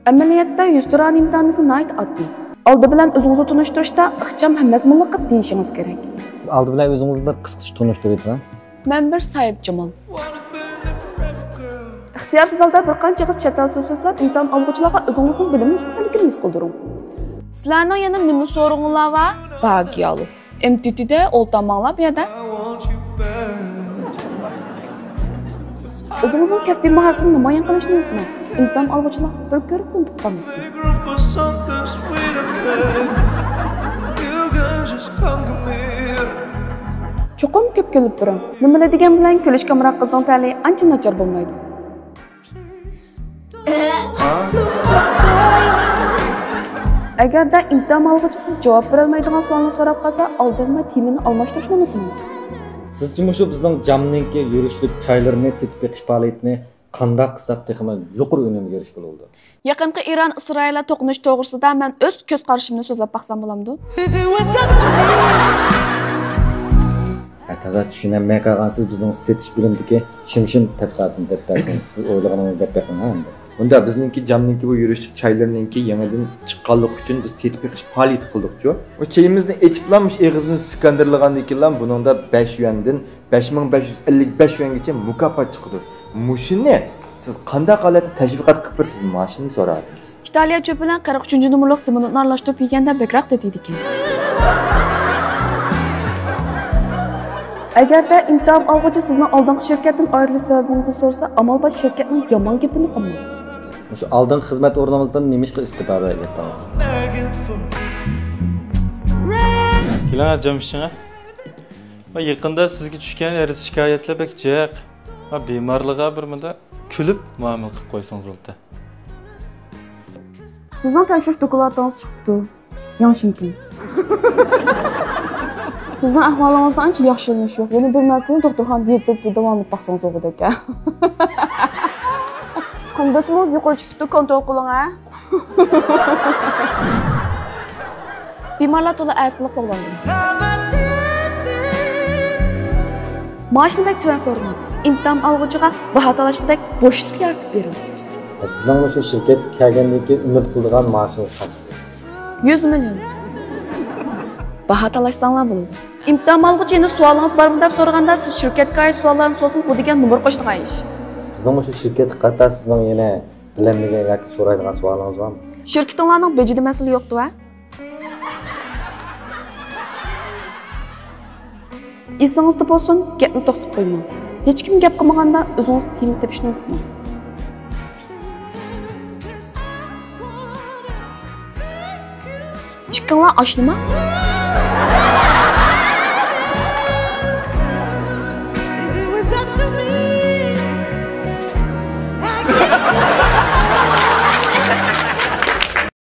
Amaliyotda yuzturan imtihonisi nihoyat oddiy. Oldi bilan o'zingizni tunishtirishda ixcham mazmunli qilib deyishingiz kerak. Oldi bilan o'zingizni bir qisqacha tunishtirayman. Men bir Sayib Jamol. İxtiyorsiz holda bir qancha qiz chet el so'zlab imtihon oluvchilarga o'zingizni bilimliligini his qildiring. Sizlarning yana nima so'rovinglar va bagiyalı. MTT'de oltamanglar bu yerda. O'zingizning kasbiy mahoratini namoyon qilishni unutmang. İmtihon oluvchilar bir ko'rib unutib qolmasin. Cho'qim ko'p kelib turing. Nima degan bilan kulishga muroq qizning ta'li ancha nachar bo'lmaydi. Agarda imtihon olg'uchi siz javob bera olmaydigan savolni so'rab qolsa, oldinma temani almashtirishni unutmang. Sizcha shu bizning jamninki yurishlik chaylarini tetib beqish faoliyatini qanday qilsak texmi yuqori unumga erishib bo'ldi. Yaqinqi Iran Isroil to'qinish to'g'risida men o'z ko'z qarashimni so'zlab baqsam bo'lamdi. Taza tushunmay qolgansiz bizning setish bilimdagi shimshim tafsilatini deb bersangiz, siz o'ylaganingizni deb bersangiz. Bunda bizninki jamninki bu yurishlik çaylarninki yangidan chiqqanlik uchun biz tetib yiqish faoliyat qildik-ku. O çayimizni echiblanmış eg'izni sikandirlagandan keyin buningda 5 yuandan 5555 yuangacha mukofot chiqdi. Mushuni siz qanday holatda tashviqot qilib bersiz mashini so'radingiz. Italiya cho'p bilan 43-numurlik simonotni aralashtirib yeganda bekroq dedi ekan. Agarda imtihon olg'uchi sizni oldingi shirkatdan ayrilish sababingizni so'rasa, amalbash shirkatning yomon gapini qilmang. Shu oldingi xizmat o'rnimizdan nima ish istifa berayapmiz? Kelar jamshina. Va yaqinda sizga tushgan ariz shikoyatlar bek jiq va bemorlig'a birmida kulib muomala qilib qo'ysangiz bo'ldi. Sizning tanishirish dokumentingiz chiqdi. Yaxshimki. Sizning ahvolingizni ancha yaxshilanish yo'q. Yana bir mazgil doktorxonada yetib davolanib baqsangiz o'g'id ekan. Qandasimiz yuqori chiqibdi, kontrol qiling ha. Bemorlar to'la asqilib qo'yildi. Maoshni bek tuvan so'rang. Imtihon olg'uchiga baho talashqidek bo'shlik yaratib bering. Sizning shu shirkat kelgandan keyin umid qilgan maoshingiz qancha? 100 million. Baho talashsanglar bo'ladi. İmtihon olg'uchini savolingiz bormi deb so'raganda siz shirkatga oid savollarni so'zing bu degan nomer qo'shgan ish. Sizning shu shirkat qator sizning yana bilinmagan yoki so'raydigan savolingiz bormi? Shirkatinglarning bejida mas'uli yo'qdi va? Esingizda bo'lsin, gapni to'xtatib qo'ymang. Hech kim gap qilmaganda o'zingiz tiyinib tepishni unutmang. Chiqinglar oshnimi?